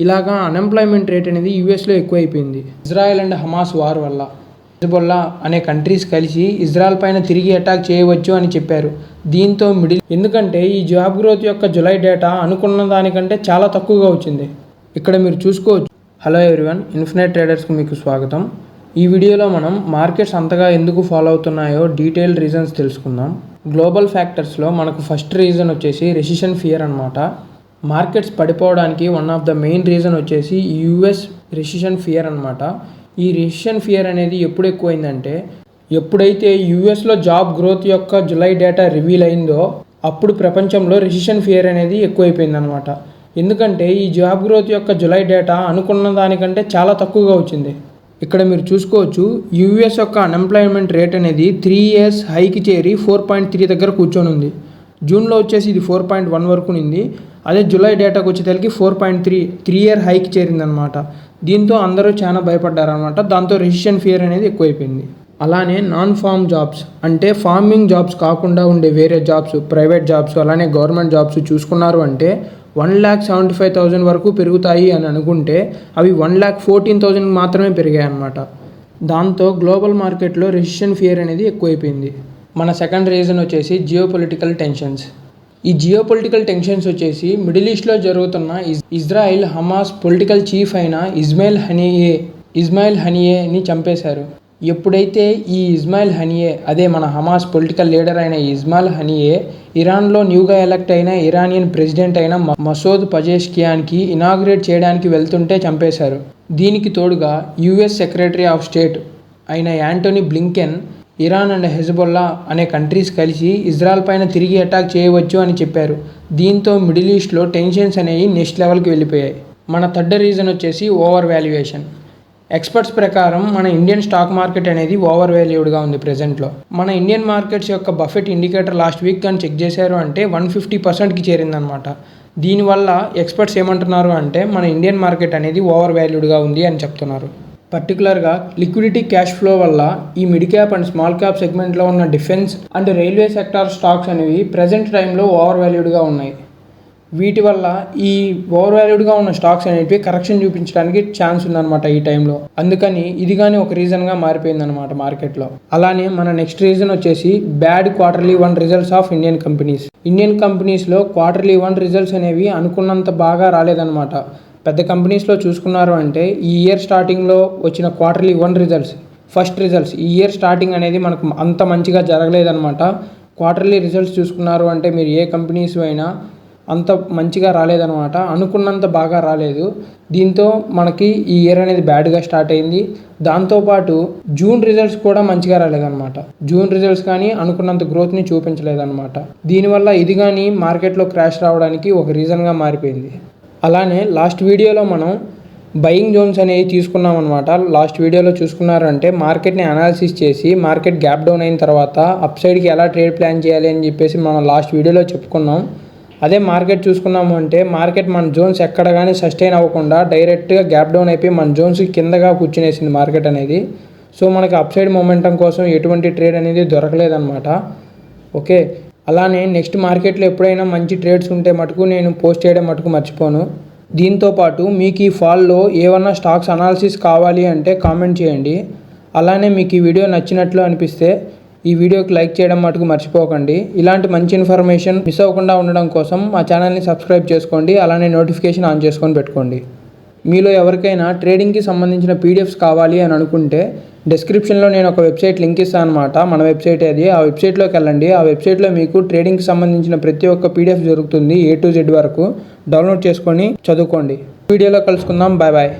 ఇలాగా unemployment rate అనేది యూఎస్లో ఎక్కువైపోయింది. ఇజ్రాయెల్ అండ్ హమాస్ వార్ వల్ల హెజ్బొల్లా అనే కంట్రీస్ కలిసి ఇజ్రాయెల్ పైన తిరిగి అటాక్ చేయవచ్చు అని చెప్పారు. దీంతో ఎందుకంటే ఈ జాబ్ గ్రోత్ యొక్క జులై డేటా అనుకున్న దానికంటే చాలా తక్కువగా వచ్చింది. ఇక్కడ మీరు చూసుకోవచ్చు. హలో ఎవ్రీవన్, ఇన్ఫినిట్ ట్రేడర్స్కి మీకు స్వాగతం. ఈ వీడియోలో మనం మార్కెట్స్ అంతగా ఎందుకు ఫాలో అవుతున్నాయో డీటెయిల్ రీజన్స్ తెలుసుకుందాం. గ్లోబల్ ఫ్యాక్టర్స్లో మనకు ఫస్ట్ రీజన్ వచ్చేసి రెసిషన్ ఫియర్ అన్నమాట. మార్కెట్స్ పడిపోవడానికి one of the main reason వచ్చేసి యూఎస్ రెసిషన్ ఫియర్ అన్నమాట. ఈ రెసిషన్ ఫియర్ అనేది ఎప్పుడు ఎక్కువైందంటే ఎప్పుడైతే యూఎస్లో జాబ్ గ్రోత్ యొక్క జులై డేటా రివీల్ అయిందో అప్పుడు ప్రపంచంలో రెసిషన్ ఫియర్ అనేది ఎక్కువైపోయిందనమాట. ఎందుకంటే ఈ జాబ్ గ్రోత్ యొక్క జులై డేటా అనుకున్న దానికంటే చాలా తక్కువగా వచ్చింది. ఇక్కడ మీరు చూసుకోవచ్చు, యూఎస్ యొక్క అన్ఎంప్లాయ్మెంట్ రేట్ అనేది 3 years హైకి చేరి 4.3 దగ్గర కూర్చొని ఉంది. జూన్లో వచ్చేసి ఇది 4.1 వరకు ఉంది. అదే జూలై డేటాకు వచ్చేసరికి 4.3 year హైకి చేరిందనమాట. దీంతో అందరూ చాలా భయపడ్డారనమాట. దాంతో రెసిషన్ ఫియర్ అనేది ఎక్కువైపోయింది. అలానే నాన్ ఫార్మ్ జాబ్స్ అంటే ఫార్మింగ్ జాబ్స్ కాకుండా ఉండే వేరే జాబ్స్, ప్రైవేట్ జాబ్స్, అలానే గవర్నమెంట్ జాబ్స్ చూసుకున్నారు అంటే 1,75,000 వరకు పెరుగుతాయి అని అనుకుంటే అవి 1,14,000 మాత్రమే పెరిగాయి అన్నమాట. దాంతో గ్లోబల్ మార్కెట్లో రెసిషన్ ఫియర్ అనేది ఎక్కువైపోయింది. మన సెకండ్ రీజన్ వచ్చేసి జియోపొలిటికల్ టెన్షన్స్. ఈ జియోపొలిటికల్ టెన్షన్స్ వచ్చేసి మిడిల్ ఈస్ట్లో జరుగుతున్న ఇజ్రాయిల్ హమాస్ పొలిటికల్ చీఫ్ అయిన ఇస్మాయిల్ హనియేని చంపేశారు. ఎప్పుడైతే ఈ ఇస్మాయిల్ హనియే, అదే మన హమాస్ పొలిటికల్ లీడర్ అయిన ఇస్మాయిల్ హనియే ఇరాన్లో న్యూగా ఎలక్ట్ అయిన ఇరానియన్ ప్రెసిడెంట్ అయిన మసూద్ పెజెష్కియాన్కి ఇనాగ్రేట్ చేయడానికి వెళ్తుంటే చంపేశారు. దీనికి తోడుగా యుఎస్ సెక్రటరీ ఆఫ్ స్టేట్ అయిన Antony Blinken Iran and Hezbollah అనే కంట్రీస్ కలిసి ఇజ్రాయెల్ పైన తిరిగి అటాక్ చేయవచ్చు అని చెప్పారు. దీంతో మిడిల్ ఈస్ట్లో టెన్షన్స్ అనేవి నెక్స్ట్ లెవెల్కి వెళ్ళిపోయాయి. మన థర్డ్ రీజన్ వచ్చేసి ఓవర్ వాల్యుయేషన్. ఎక్స్పర్ట్స్ ప్రకారం మన ఇండియన్ స్టాక్ మార్కెట్ అనేది ఓవర్ వాల్యూడ్గా ఉంది ప్రెజెంట్లో. మన ఇండియన్ మార్కెట్స్ యొక్క బఫెట్ ఇండికేటర్ లాస్ట్ వీక్ కానీ చెక్ చేశారు అంటే 150%కి చేరిందనమాట. దీనివల్ల ఎక్స్పర్ట్స్ ఏమంటున్నారు అంటే మన ఇండియన్ మార్కెట్ అనేది ఓవర్ వాల్యూడ్గా ఉంది అని చెప్తున్నారు. పర్టికులర్గా లిక్విడిటీ క్యాష్ ఫ్లో వల్ల ఈ mid cap and small cap సెగ్మెంట్లో ఉన్న defence and railway sector stocks అనేవి ప్రజెంట్ టైంలో ఓవర్ వాల్యూడ్గా ఉన్నాయి. వీటి వల్ల ఈ ఓవర్ వాల్యూడ్గా ఉన్న స్టాక్స్ అనేటివి కరెక్షన్ చూపించడానికి ఛాన్స్ ఉందన్నమాట ఈ టైంలో. అందుకని ఇది కానీ ఒక రీజన్గా మారిపోయిందన్నమాట మార్కెట్లో. అలానే మన నెక్స్ట్ రీజన్ వచ్చేసి bad quarterly 1 results of Indian companies. Indian కంపెనీస్లో క్వార్టర్లీ 1 రిజల్ట్స్ అనేవి అనుకున్నంత బాగా రాలేదన్నమాట. పెద్ద కంపెనీస్లో చూసుకున్నారు అంటే ఈ ఇయర్ స్టార్టింగ్లో వచ్చిన క్వార్టర్లీ 1 రిజల్ట్స్, ఫస్ట్ రిజల్ట్స్ ఈ ఇయర్ స్టార్టింగ్ అనేది మనకు అంత మంచిగా జరగలేదన్నమాట. క్వార్టర్లీ రిజల్ట్స్ చూసుకున్నారు అంటే మీరు ఏ కంపెనీస్ అయినా అంత మంచిగా రాలేదన్నమాట, అనుకున్నంత బాగా రాలేదు. దీంతో మనకి ఈ ఇయర్ అనేది బ్యాడ్గా స్టార్ట్ అయింది. దాంతోపాటు జూన్ రిజల్ట్స్ కూడా మంచిగా రాలేదన్నమాట. జూన్ రిజల్ట్స్ కానీ అనుకున్నంత గ్రోత్ని చూపించలేదన్నమాట. దీనివల్ల ఇది కానీ మార్కెట్లో క్రాష్ రావడానికి ఒక రీజన్గా మారిపోయింది. అలానే లాస్ట్ వీడియోలో మనం బయింగ్ జోన్స్ అనేవి తీసుకున్నాం అనమాట. లాస్ట్ వీడియోలో చూసుకున్నారంటే మార్కెట్ని అనాలిసిస్ చేసి మార్కెట్ గ్యాప్ డౌన్ అయిన తర్వాత అప్ సైడ్కి ఎలా ట్రేడ్ ప్లాన్ చేయాలి అని చెప్పేసి మనం లాస్ట్ వీడియోలో చెప్పుకున్నాం. అదే మార్కెట్ చూసుకున్నాము అంటే మార్కెట్ మన జోన్స్ ఎక్కడ కానీ సస్టైన్ అవ్వకుండా డైరెక్ట్గా గ్యాప్ డౌన్ అయిపోయి మన జోన్స్ కిందగా కూర్చునేసింది మార్కెట్ అనేది. సో మనకి అప్ సైడ్ మొమెంటం కోసం ఎటువంటి ట్రేడ్ అనేది దొరకలేదన్నమాట. ఓకే, అలానే నెక్స్ట్ మార్కెట్లో ఎప్పుడైనా మంచి ట్రేడ్స్ ఉంటే మటుకు నేను పోస్ట్ చేయడం మటుకు మర్చిపోను. దీంతోపాటు మీకు ఈ ఫాల్లో ఏమన్నా స్టాక్స్ అనాలిసిస్ కావాలి అంటే కామెంట్ చేయండి. అలానే మీకు ఈ వీడియో నచ్చినట్లు అనిపిస్తే ఈ వీడియోకి లైక్ చేయడం మటుకు మర్చిపోకండి. ఇలాంటి మంచి ఇన్ఫర్మేషన్ మిస్ అవ్వకుండా ఉండడం కోసం మా ఛానల్ని సబ్స్క్రైబ్ చేసుకోండి. అలానే నోటిఫికేషన్ ఆన్ చేసుకొని పెట్టుకోండి. మీలో ఎవరికైనా ట్రేడింగ్కి సంబంధించిన పీడిఎఫ్స్ కావాలి అని అనుకుంటే డిస్క్రిప్షన్లో నేను ఒక వెబ్సైట్ లింక్ ఇస్తాను అనమాట. మన వెబ్సైట్ అది. ఆ వెబ్సైట్లోకి వెళ్ళండి. ఆ వెబ్సైట్లో మీకు ట్రేడింగ్కి సంబంధించిన ప్రతి ఒక్క పీడిఎఫ్ దొరుకుతుంది, A to Z వరకు. డౌన్లోడ్ చేసుకొని చదువుకోండి. వీడియోలో కలుసుకుందాం. Bye bye.